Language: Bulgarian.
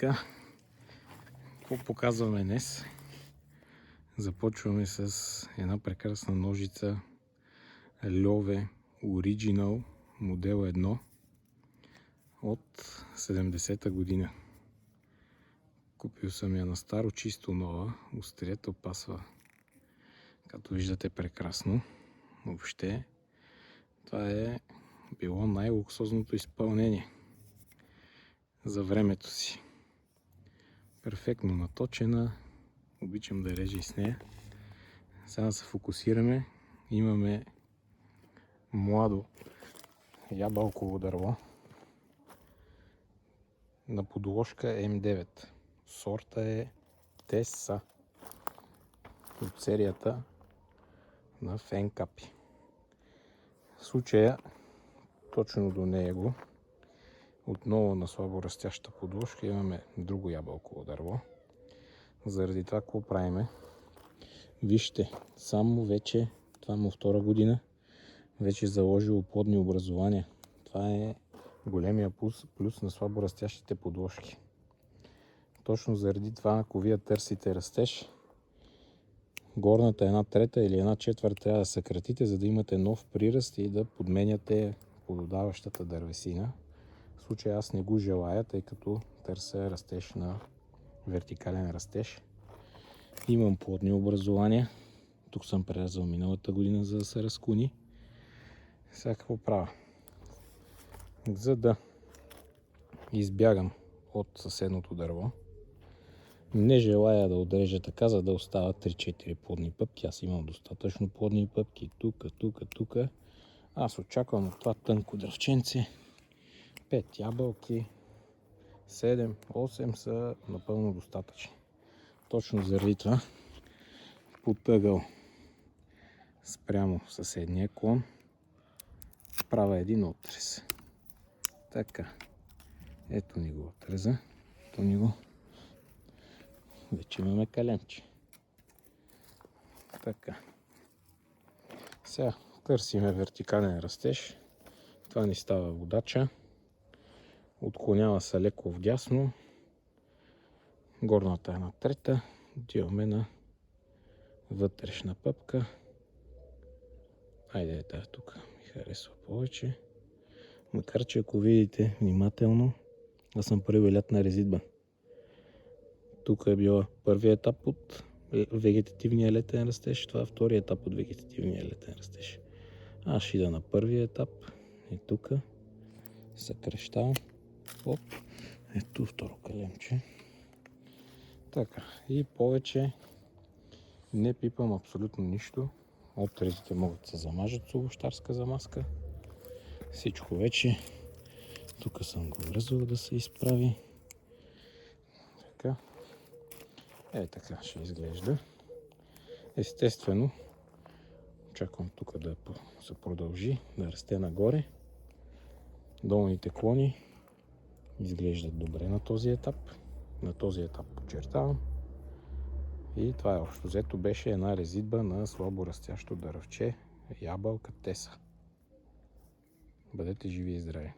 Така, какво показваме днес? Започваме с една прекрасна ножица Льове Original модел 1 от 70-та година. Купил съм я на старо, чисто нова. Острието пасва, като виждате, прекрасно. Въобще, това е било най-луксозното изпълнение за времето си. Перфектно наточена. Обичам да режа и с нея. Сега да се фокусираме. Имаме младо ябълково дърво на подложка М9. Сорта е Теса от серията на Фенкапи. В случая точно до него, отново на слабо растяща подложка, имаме друго ябълково дърво. Заради това какво правиме? Вижте, само вече, това му втора година, вече заложило плодни образования. Това е големия плюс на слабо растящите подложки. Точно заради това, ако вие търсите растеж, горната 1/3 или 1/4 трябва да съкратите, за да имате нов приръст и да подменяте плододаващата дървесина. В случая аз не го желая, тъй като търся растеж на вертикален растеж. Имам плодни образования. Тук съм прерязал миналата година, за да се разклони. Сега какво правя? За да избягам от съседното дърво, не желая да отрежа така, за да остават 3-4 плодни пъпки. Аз имам достатъчно плодни пъпки. Тук. Аз очаквам от това тънко дръвченце 5 ябълки, 7, 8 са напълно достатъчни. Точно заради това потъгъл спрямо съседния клон правя един отрез. Така, ето ни го отреза. Ето ни го. Вече имаме калемче. Така. Сега търсиме вертикален растеж. Това ни става водача. Отклонява се леко вдясно. Горната 1/3. Отиваме на вътрешна пъпка. Айде, тази тук ми харесва повече. Макар че ако видите внимателно, аз съм първи лятна резидба. Тук е била първият етап от вегетативния летен растеж. Това е вторият етап от вегетативния летен растеж. Аз ще ида на първия етап. И тук съкръщавам. Оп. Ето второ калемче. Така. И повече не пипам абсолютно нищо. Отрезите могат да се замажат с овощарска замазка. Всичко вече. Тук съм го връзал да се изправи. Така. Така ще изглежда. Естествено, очаквам тук да се продължи, да расте нагоре. Долните клони изглеждат добре на този етап. На този етап подчертавам. И това е общо взето беше една резидба на слабо растящо дървче ябълка Теса. Бъдете живи и здрави!